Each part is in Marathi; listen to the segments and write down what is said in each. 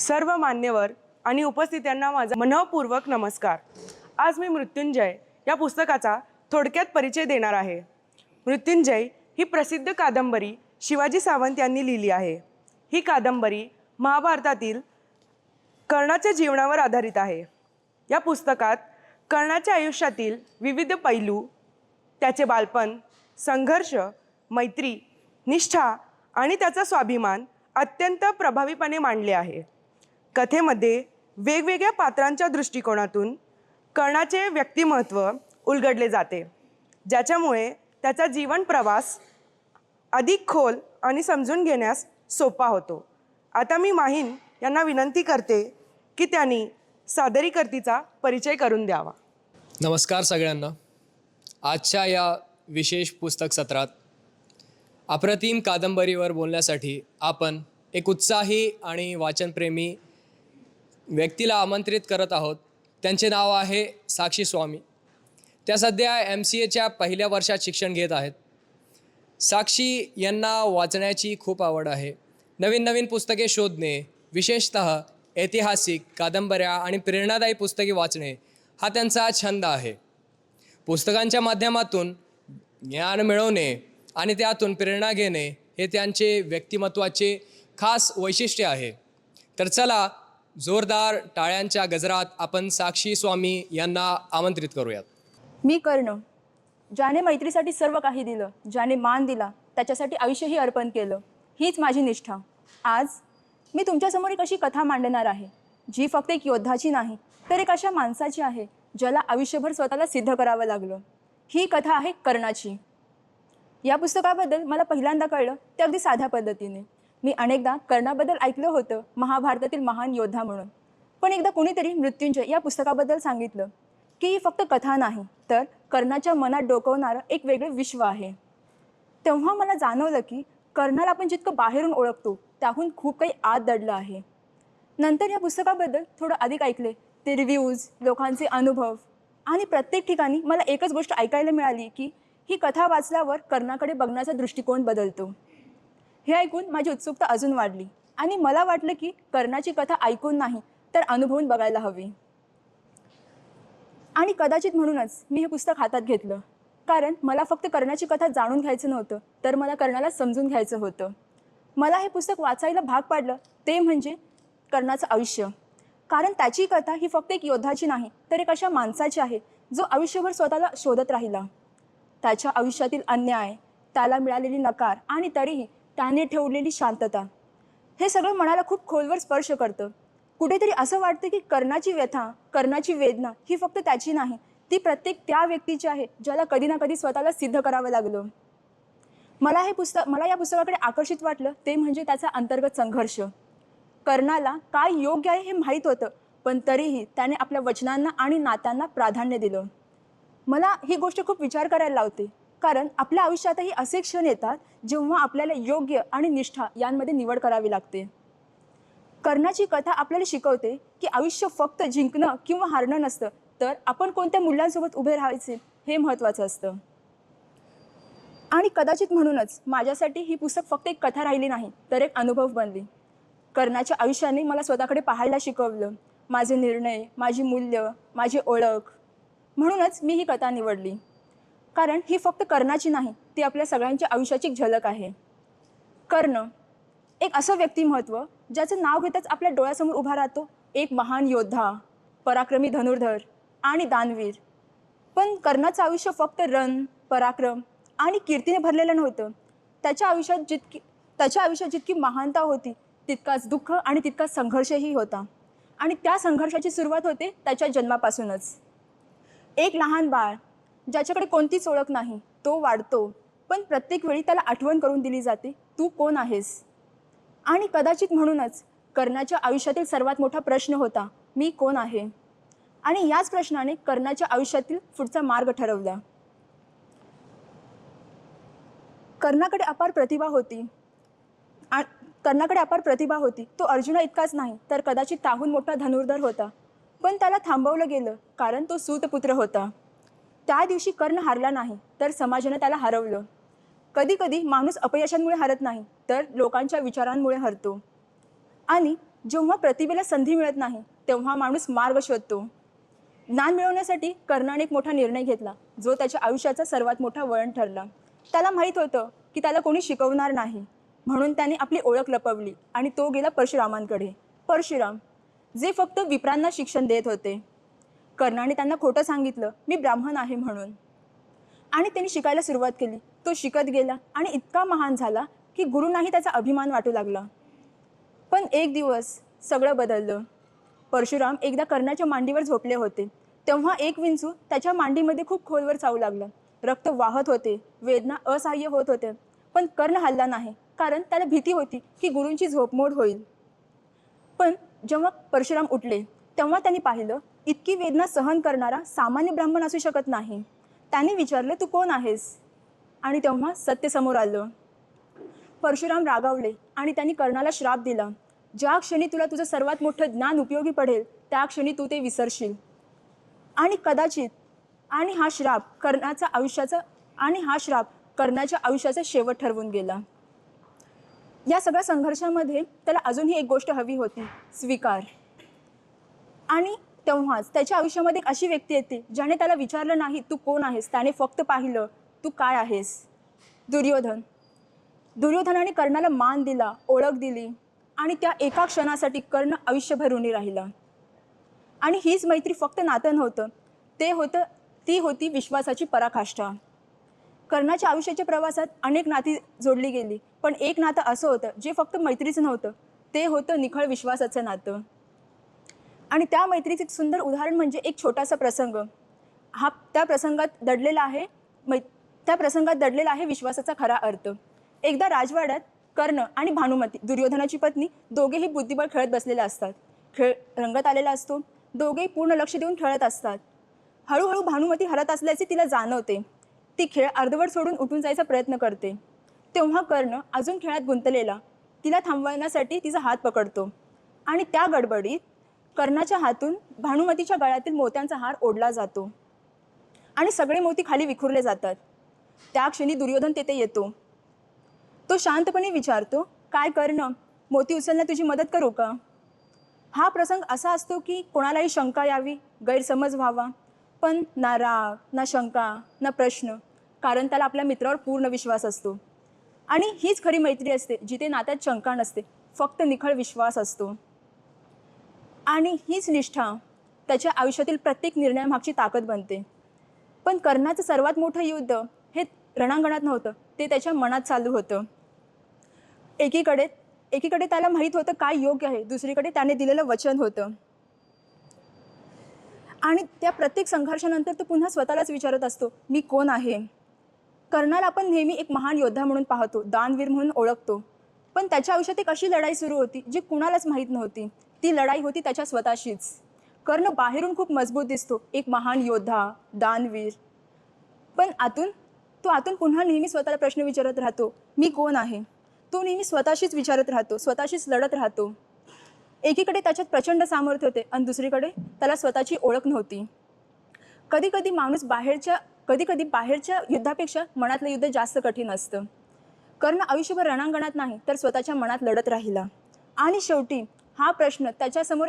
सर्व मान्यवर आणि उपस्थितांना माझा मनःपूर्वक नमस्कार। आज मी मृत्युंजय या पुस्तकाचा थोडक्यात परिचय देणार आहे। मृत्युंजय ही प्रसिद्ध कादंबरी शिवाजी सावंत यांनी लिहिली आहे। ही कादंबरी महाभारतातील कर्णाच्या जीवनावर आधारित आहे। या पुस्तकात कर्णाच्या आयुष्यातील विविध पैलू, त्याचे बालपण, संघर्ष, मैत्री, निष्ठा आणि त्याचा स्वाभिमान अत्यंत प्रभावीपणे मांडले आहे। कथेमध्ये वेगवेगळ्या पात्रांच्या दृष्टिकोनातून कर्णाचे व्यक्तिमत्व उलगडले जाते, ज्याच्यामुळे त्याचा जीवन प्रवास अधिक खोल आणि समजून घेण्यास सोपा होतो। आता मी माहीन यांना विनंती करते की त्यांनी सादरीकर्तीचा परिचय करून द्यावा। नमस्कार सगळ्यांना। आजच्या या विशेष पुस्तक सत्रात अप्रतिम कादंबरीवर बोलण्यासाठी आपण एक उत्साही आणि वाचनप्रेमी व्यक्तीला आमंत्रित करत आहोत। त्यांचे नाव आहे साक्षी स्वामी। त्या सध्या MCAच्या पहिल्या वर्षात शिक्षण घेत आहेत। साक्षी यांना वाचण्याची खूप आवड आहे। नवीन नवीन पुस्तके शोधणे, विशेषतः ऐतिहासिक कादंबऱ्या आणि प्रेरणादायी पुस्तके वाचणे हा त्यांचा छंद आहे। पुस्तकांच्या माध्यमातून ज्ञान मिळवणे आणि त्यातून प्रेरणा घेणे हे त्यांचे व्यक्तिमत्वाचे खास वैशिष्ट्य आहे। तर चला जोरदार टाळ्यांच्या गजरात आपण साक्षी स्वामी यांना आमंत्रित करूयात। मी कर्ण, ज्याने मैत्रीसाठी सर्व काही दिलं, ज्याने मान दिला त्याच्यासाठी आयुष्यही अर्पण केलं, हीच माझी निष्ठा। आज मी तुमच्यासमोर एक अशी कथा मांडणार आहे जी फक्त एक योद्धाची नाही तर एक अशा माणसाची आहे ज्याला आयुष्यभर स्वतःला सिद्ध करावं लागलं। ही कथा आहे कर्णाची। या पुस्तकाबद्दल मला पहिल्यांदा कळलं ते अगदी साध्या पद्धतीने। मी अनेकदा कर्णाबद्दल ऐकलं होतं, महाभारतातील महान योद्धा म्हणून, पण एकदा कोणीतरी मृत्युंजय या पुस्तकाबद्दल सांगितलं की ही फक्त कथा नाही तर कर्णाच्या मनात डोकवणारं एक वेगळं विश्व आहे। तेव्हा मला जाणवलं की कर्णाला आपण जितकं बाहेरून ओळखतो त्याहून खूप काही आत दडलं आहे। नंतर या पुस्तकाबद्दल थोडं अधिक ऐकले, ते रिव्ह्यूज, लोकांचे अनुभव, आणि प्रत्येक ठिकाणी मला एकच गोष्ट ऐकायला मिळाली की ही कथा वाचल्यावर कर्णाकडे बघण्याचा दृष्टिकोन बदलतो। हे ऐकून माझी उत्सुकता अजून वाढली आणि मला वाटलं की कर्णाची कथा ऐकून नाही तर अनुभवून बघायला हवी। आणि कदाचित म्हणूनच मी हे पुस्तक हातात घेतलं, कारण मला फक्त कर्णाची कथा जाणून घ्यायचं नव्हतं तर मला कर्णाला समजून घ्यायचं होतं। मला हे पुस्तक वाचायला भाग पाडलं ते म्हणजे कर्णाचं आयुष्य, कारण त्याची कथा ही फक्त एक योद्धाची नाही तर एक अशा माणसाची आहे जो आयुष्यभर स्वतःला शोधत राहिला। त्याच्या आयुष्यातील अन्याय, त्याला मिळालेली नकार आणि तरीही त्याने ठेवलेली शांतता, हे सगळं मनाला खूप खोलवर स्पर्श करतं। कुठेतरी असं वाटतं की कर्णाची व्यथा, कर्णाची वेदना ही फक्त त्याची नाही, ती प्रत्येक त्या व्यक्तीची आहे ज्याला कधी ना कधी स्वतःला सिद्ध करावं लागलं। मला या पुस्तकाकडे आकर्षित वाटलं ते म्हणजे त्याचा अंतर्गत संघर्ष। कर्णाला काय योग्य आहे हे माहीत होतं, पण तरीही त्याने आपल्या वचनांना आणि नात्यांना प्राधान्य दिलं। मला ही गोष्ट खूप विचार करायला लावते, कारण आपल्या आयुष्यातही असे क्षण येतात जेव्हा आपल्याला योग्य आणि निष्ठा यांमध्ये निवड करावी लागते। कर्णाची कथा आपल्याला शिकवते की आयुष्य फक्त जिंकणं किंवा हारणं नसतं, तर आपण कोणत्या मूल्यांसोबत उभे राहायचे हे महत्त्वाचं असतं। आणि कदाचित म्हणूनच माझ्यासाठी ही पुस्तक फक्त एक कथा राहिली नाही तर एक अनुभव बनली। कर्णाच्या आयुष्याने मला स्वतःकडे पाहायला शिकवलं, माझे निर्णय, माझी मूल्य, माझी ओळख। म्हणूनच मी ही कथा निवडली, कारण ही फक्त कर्णाची नाही, ती आपल्या सगळ्यांच्या आयुष्याची एक झलक आहे। कर्ण एक असं व्यक्तिमत्व ज्याचं नाव घेताच आपल्या डोळ्यासमोर उभा राहतो, एक महान योद्धा, पराक्रमी धनुर्धर आणि दानवीर। पण कर्णाचं आयुष्य फक्त रण, पराक्रम आणि कीर्तीने भरलेलं नव्हतं। त्याच्या आयुष्यात जितकी महानता होती तितकाच दुःख आणि तितकाच संघर्षही होता, आणि त्या संघर्षाची सुरुवात होते त्याच्या जन्मापासूनच। एक लहान बाळ ज्याच्याकडे कोणतीच ओळख नाही, तो वाढतो, पण प्रत्येक वेळी त्याला आठवण करून दिली जाते, तू कोण आहेस। आणि कदाचित म्हणूनच कर्णाच्या आयुष्यातील सर्वात मोठा प्रश्न होता, मी कोण आहे। आणि याच प्रश्नाने कर्णाच्या आयुष्यातील पुढचा मार्ग ठरवला। कर्णाकडे अपार प्रतिभा होती। तो अर्जुना इतकाच नाही तर कदाचित त्याहून मोठा धनुर्धर होता, पण त्याला थांबवलं गेलं कारण तो सूतपुत्र होता। त्या दिवशी कर्ण हारला नाही तर समाजाने त्याला हरवलं। कधी कधी माणूस अपयशांमुळे हरत नाही तर लोकांच्या विचारांमुळे हरतो, आणि जेव्हा प्रतिभेला संधी मिळत नाही तेव्हा माणूस मार्ग शोधतो. ज्ञान मिळवण्यासाठी कर्णाने एक मोठा निर्णय घेतला, जो त्याच्या आयुष्याचा सर्वात मोठा वळण ठरला. त्याला माहीत होतं की त्याला कोणी शिकवणार नाही, म्हणून त्याने आपली ओळख लपवली आणि तो गेला परशुरामांकडे. परशुराम जे फक्त विप्रांना शिक्षण देत होते. कर्णाने त्यांना खोटं सांगितलं, मी ब्राह्मण आहे म्हणून, आणि त्यांनी शिकायला सुरुवात केली. तो शिकत गेला आणि इतका महान झाला की गुरूंनाही त्याचा अभिमान वाटू लागला. पण एक दिवस सगळं बदललं. परशुराम एकदा कर्णाच्या मांडीवर झोपले होते. तेव्हा एक विंचू त्याच्या मांडीमध्ये खूप खोलवर चावू लागला. रक्त वाहत होते, वेदना असह्य होत होते. पण कर्ण हलला नाही, कारण त्याला भीती होती की गुरूंची झोपमोड होईल. पण जेव्हा परशुराम उठले तेव्हा त्यांनी पाहिलं, इतकी वेदना सहन करणारा सामान्य ब्राह्मण असू शकत नाही. त्याने विचारलं, तू कोण आहेस? आणि तेव्हा सत्य समोर आलं. परशुराम रागावले आणि त्यांनी कर्णाला श्राप दिला, ज्या क्षणी तुला तुझं सर्वात मोठं ज्ञान उपयोगी पडेल त्या क्षणी तू ते विसरशील. आणि कदाचित हा श्राप कर्णाच्या आयुष्याचा शेवट ठरवून गेला. या सगळ्या संघर्षामध्ये त्याला अजूनही एक गोष्ट हवी होती, स्वीकार. आणि तेव्हाच त्याच्या आयुष्यामध्ये एक अशी व्यक्ती येते ज्याने त्याला विचारलं नाही तू कोण आहेस, त्याने फक्त पाहिलं तू काय आहेस. दुर्योधनाने कर्णाला मान दिला, ओळख दिली, आणि त्या एका क्षणासाठी कर्ण आयुष्यभर ऋणी राहिला. आणि हीच मैत्री फक्त नातं नव्हतं, ती होती विश्वासाची पराकाष्ठा. कर्णाच्या आयुष्याच्या प्रवासात अनेक नाती जोडली गेली, पण एक नातं असं होतं जे फक्त मैत्रीचं नव्हतं, ते होतं निखळ विश्वासाचं नातं. आणि त्या मैत्रीचं एक सुंदर उदाहरण म्हणजे एक छोटासा प्रसंग. त्या प्रसंगात दडलेला आहे विश्वासाचा खरा अर्थ. एकदा राजवाड्यात कर्ण आणि भानुमती, दुर्योधनाची पत्नी, दोघेही बुद्धिबळ खेळत बसलेले असतात. खेळ रंगत आलेला असतो. दोघेही पूर्ण लक्ष देऊन खेळत असतात. हळूहळू भानुमती हरत असल्याचे तिला जाणवते. ती खेळ अर्धवट सोडून उठून जायचा प्रयत्न करते. तेव्हा कर्ण अजून खेळात गुंतलेला तिला थांबवण्यासाठी तिचा हात पकडतो, आणि त्या गडबडीत कर्णाच्या हातून भानुमतीच्या गळ्यातील मोत्यांचा हार ओढला जातो आणि सगळे मोती खाली विखुरले जातात. त्या क्षणी दुर्योधन तेथे येतो. तो शांतपणे विचारतो, काय कर्ण, मोती उचलण्यात तुझी मदत करू का? हा प्रसंग असा असतो की कोणालाही शंका यावी, गैरसमज व्हावा, पण ना राग, ना शंका, ना प्रश्न, कारण त्याला आपल्या मित्रावर पूर्ण विश्वास असतो. आणि हीच खरी मैत्री असते, जिथे नात्यात शंका नसते, फक्त निखळ विश्वास असतो. आणि हीच निष्ठा त्याच्या आयुष्यातील प्रत्येक निर्णयामागची ताकद बनते. पण कर्णाचं सर्वात मोठं युद्ध हे रणांगणात नव्हतं, ते त्याच्या मनात चालू होतं. एकीकडे त्याला माहीत होतं काय योग्य आहे, दुसरीकडे त्याने दिलेलं वचन होतं. आणि त्या प्रत्येक संघर्षानंतर तो पुन्हा स्वतःलाच विचारत असतो, मी कोण आहे? कर्णाला आपण नेहमी एक महान योद्धा म्हणून पाहतो, दानवीर म्हणून ओळखतो, पण त्याच्या आयुष्यात एक अशी लढाई सुरू होती जी कुणालाच माहीत नव्हती. ती लढाई होती त्याच्या स्वतःशीच. कर्ण बाहेरून खूप मजबूत दिसतो, एक महान योद्धा, दानवीर, पण आतून पुन्हा नेहमी स्वतःला प्रश्न विचारत राहतो, मी कोण आहे? तो नेहमी स्वतःशीच विचारत राहतो, स्वतःशीच लढत राहतो. एकीकडे त्याच्यात प्रचंड सामर्थ्य होते आणि दुसरीकडे त्याला स्वतःची ओळख नव्हती. कधी कधी बाहेरच्या युद्धापेक्षा मनातलं युद्ध जास्त कठीण असतं. कर्ण आयुष्यभर रणांगणात नाही तर स्वतःच्या मनात लढत राहिला. आणि शेवटी हा प्रश्न त्याच्यासमोर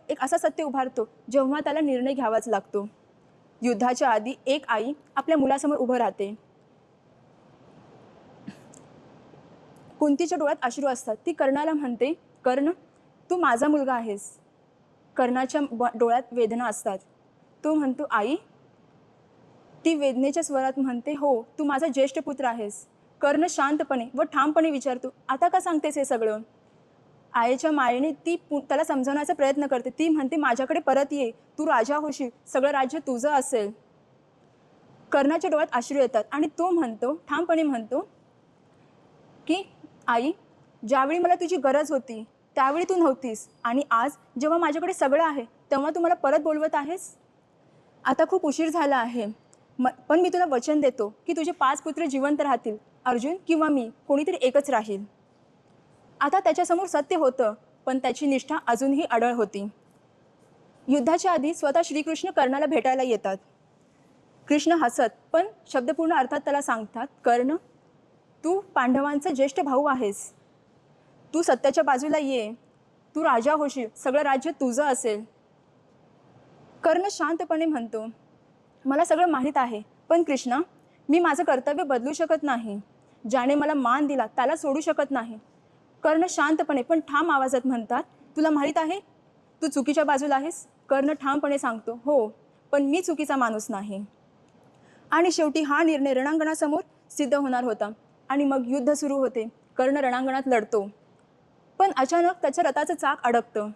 एक असा सत्य उभारतो जेव्हा त्याला निर्णय घ्यावाच लागतो. युद्धाच्या आधी एक आई आपल्या मुलासमोर उभं राहते. कुंतीच्या डोळ्यात अश्रू असतात. ती कर्णाला म्हणते, कर्ण, तू माझा मुलगा आहेस. कर्णाच्या डोळ्यात वेदना असतात. तो म्हणतो, आई. ती वेदनेच्या स्वरात म्हणते, हो, तू माझा ज्येष्ठ पुत्र आहेस. कर्ण शांतपणे व ठामपणे विचारतो, आता का सांगतेस हे सगळं? आईच्या मायेने ती त्याला समजावण्याचा प्रयत्न करते. ती म्हणते, माझ्याकडे परत ये, तू राजा होशील, सगळं राज्य तुझं असेल. कर्णाच्या डोळ्यात अश्रू येतात आणि तो ठामपणे म्हणतो की आई, ज्यावेळी मला तुझी गरज होती त्यावेळी तू नव्हतीस, आणि आज जेव्हा माझ्याकडे सगळं आहे तेव्हा तू मला परत बोलवत आहेस. आता खूप उशीर झाला आहे, पण मी तुला वचन देतो की तुझे 5 पुत्र जिवंत राहतील. अर्जुन किंवा मी, कोणीतरी एकच राहील. आता त्याच्यासमोर सत्य होतं, पण त्याची निष्ठा अजूनही अडळ होती. युद्धाच्या आधी स्वतः श्रीकृष्ण कर्णाला भेटायला येतात. कृष्ण हसत पण शब्दपूर्ण अर्थात त्याला सांगतात, कर्ण, तू पांडवांचा ज्येष्ठ भाऊ आहेस. तू सत्याच्या बाजूला ये, तू राजा होशील, सगळं राज्य तुझं असेल. कर्ण शांतपणे म्हणतो, मला सगळं माहीत आहे, पण कृष्णा, मी माझं कर्तव्य बदलू शकत नाही. ज्याने मला मान दिला त्याला सोडू शकत नाही. कर्ण शांतपणे पण ठाम आवाजात म्हणतात, तुला माहीत आहे तू चुकीच्या बाजूला आहेस. कर्ण ठामपणे सांगतो, हो, पण मी चुकीचा माणूस नाही. आणि शेवटी हा निर्णय रणांगणासमोर सिद्ध होणार होता. आणि मग युद्ध सुरू होते. कर्ण रणांगणात लढतो, पण अचानक त्याच्या रथाचं चाक अडकतं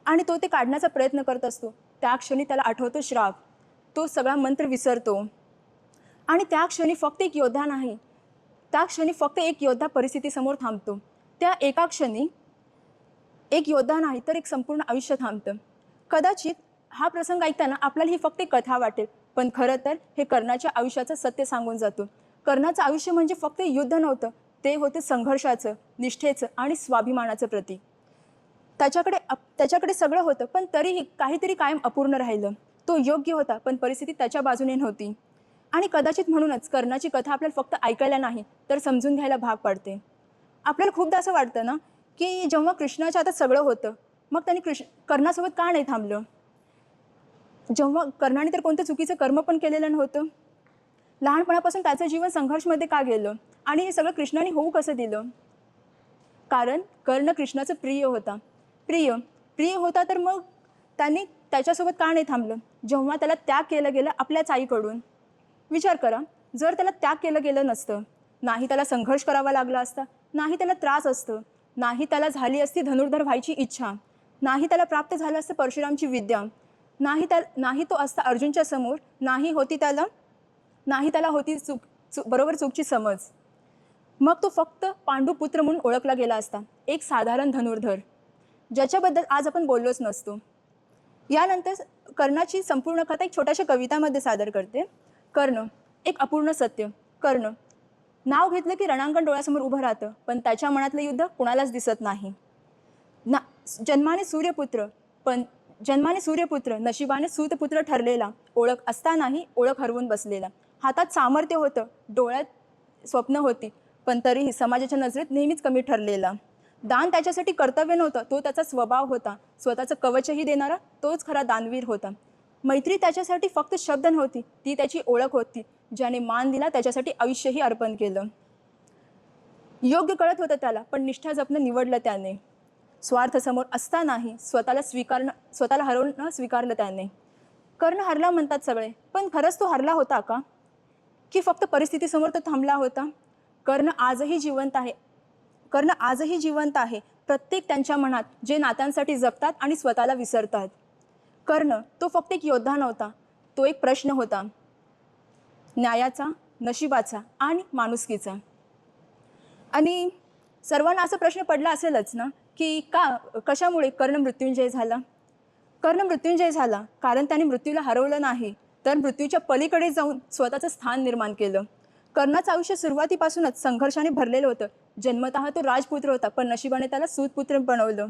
आणि तो ते काढण्याचा प्रयत्न करत असतो. त्या क्षणी त्याला आठवतो श्राप. तो सगळा मंत्र विसरतो आणि त्या क्षणी फक्त एक योद्धा नाही, त्या क्षणी फक्त एक योद्धा परिस्थितीसमोर थांबतो. त्या एका क्षणी एक योद्धा नाही तर एक संपूर्ण आयुष्य थांबतं. कदाचित हा प्रसंग ऐकताना आपल्याला ही फक्त एक कथा वाटेल, पण खरं तर हे कर्णाच्या आयुष्याचं सत्य सांगून जातो. कर्णाचं आयुष्य म्हणजे फक्त युद्ध नव्हतं, ते होतं संघर्षाचं, निष्ठेचं आणि स्वाभिमानाचं प्रतीक. त्याच्याकडे सगळं होतं, पण तरीही काहीतरी कायम अपूर्ण राहिलं. तो योग्य होता, पण परिस्थिती त्याच्या बाजूने नव्हती. आणि कदाचित म्हणूनच कर्णाची कथा आपल्याला फक्त ऐकायला नाही तर समजून घ्यायला भाग पाडते. आपल्याला खूपदा असं वाटतं ना, की जेव्हा कृष्णाच्या हातात सगळं होतं, मग त्यांनी कर्णासोबत का नाही थांबलं? जेव्हा कर्णाने तर कोणतं चुकीचं कर्म पण केलेलं नव्हतं. लहानपणापासून त्याचं जीवन संघर्षमध्ये का गेलं आणि हे सगळं कृष्णाने होऊ कसं दिलं? कारण कर्ण कृष्णाचं प्रिय होता. प्रिय होता, तर मग त्यांनी त्याच्यासोबत का नाही थांबलं? जेव्हा त्याला त्याग केलं गेलं आपल्याच आईकडून. विचार करा, जर त्याला त्याग केलं गेलं नसतं, नाही त्याला संघर्ष करावा लागला असता, नाही त्याला त्रास असतं, नाही त्याला झाली असती धनुर्धर व्हायची इच्छा, नाही त्याला प्राप्त झालं असतं परशुरामची विद्या, नाही तो असता अर्जुनच्या समोर, नाही त्याला होती बरोबर चूकची समज, मग तो फक्त पांडुपुत्र म्हणून ओळखला गेला असता, एक साधारण धनुर्धर, ज्याच्याबद्दल आज आपण बोललोच नसतो. यानंतर कर्णाची संपूर्ण कथा एक छोट्याशा कवितामध्ये सादर करते. कर्ण, एक अपूर्ण सत्य. कर्ण, नाव घेतलं की रणांगण डोळ्यासमोर उभं राहतं, पण त्याच्या मनातलं युद्ध कुणालाच दिसत नाही. जन्माने सूर्यपुत्र, नशिबाने सूतपुत्र ठरलेला, ओळख असतानाही ओळख हरवून बसलेला. हातात सामर्थ्य होतं, डोळ्यात स्वप्न होती, पण तरीही समाजाच्या नजरेत नेहमीच कमी ठरलेला. दान त्याच्यासाठी कर्तव्य नव्हतं, तो त्याचा स्वभाव होता. स्वतःचं कवचही देणारा तोच खरा दानवीर होता. मैत्री त्याच्यासाठी फक्त शब्द नव्हती, ती त्याची ओळख होती. ज्याने मान दिला त्याच्यासाठी आयुष्यही अर्पण केलं. योग्य कळत होतं त्याला, पण निष्ठा जपणं निवडलं त्याने. स्वार्थ समोर असतानाही स्वतःला हरवणं स्वीकारलं त्याने. कर्ण हरला म्हणतात सगळे, पण खरंच तो हरला होता का, की फक्त परिस्थितीसमोर तो थांबला होता? कर्ण आजही जिवंत आहे. प्रत्येक त्यांच्या मनात जे नात्यांसाठी जगतात आणि स्वतःला विसरतात. कर्ण तो फक्त एक योद्धा नव्हता, तो एक प्रश्न होता, न्यायाचा, नशिबाचा आणि माणुसकीचा. आणि सर्वांना असा प्रश्न पडला असेलच ना, की कशामुळे कर्ण मृत्युंजय झाला? कर्ण मृत्युंजय झाला कारण त्याने मृत्यूला हरवलं नाही, तर मृत्यूच्या पलीकडे जाऊन स्वतःचं स्थान निर्माण केलं. कर्णाचं आयुष्य सुरुवातीपासूनच संघर्षाने भरलेलं होतं. जन्मतः तो राजपुत्र होता, पण नशिबाने त्याला सूतपुत्र बनवलं.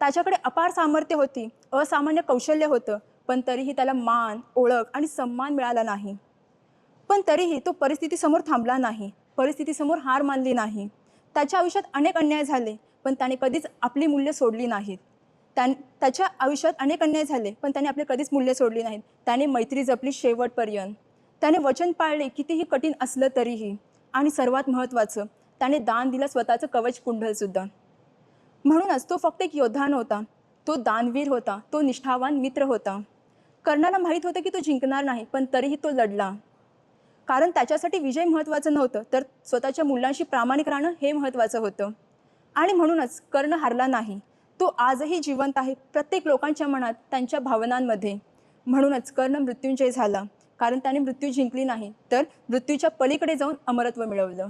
त्याच्याकडे अपार सामर्थ्य होती, असामान्य कौशल्य होतं, पण तरीही त्याला मान, ओळख आणि सन्मान मिळाला नाही. पण तरीही तो परिस्थितीसमोर थांबला नाही, परिस्थितीसमोर हार मानली नाही. त्याच्या आयुष्यात अनेक अन्याय झाले, पण त्याने कधीच आपली मूल्य सोडली नाहीत. त्याच्या आयुष्यात अनेक अन्याय झाले, पण त्याने आपले कधीच मूल्य सोडली नाहीत. त्याने मैत्री जपली शेवटपर्यंत. त्याने वचन पाळले कितीही कठीण असलं तरीही. आणि सर्वात महत्त्वाचं, त्याने दान दिलं स्वतःचं कवच कुंडलसुद्धा. म्हणूनच तो फक्त एक योद्धा नव्हता, तो दानवीर होता, तो निष्ठावान मित्र होता. कर्णाला माहीत होतं की तो जिंकणार नाही, पण तरीही तो लढला. कारण त्याच्यासाठी विजय महत्त्वाचं नव्हतं, तर स्वतःच्या मूल्यांशी प्रामाणिक राहणं हे महत्त्वाचं होतं. आणि म्हणूनच कर्ण हारला नाही, तो आजही जिवंत आहे प्रत्येक लोकांच्या मनात, त्यांच्या भावनांमध्ये. म्हणूनच कर्ण मृत्युंजय झाला, कारण त्याने मृत्यू जिंकली नाही, तर मृत्यूच्या पलीकडे जाऊन अमरत्व मिळवलं.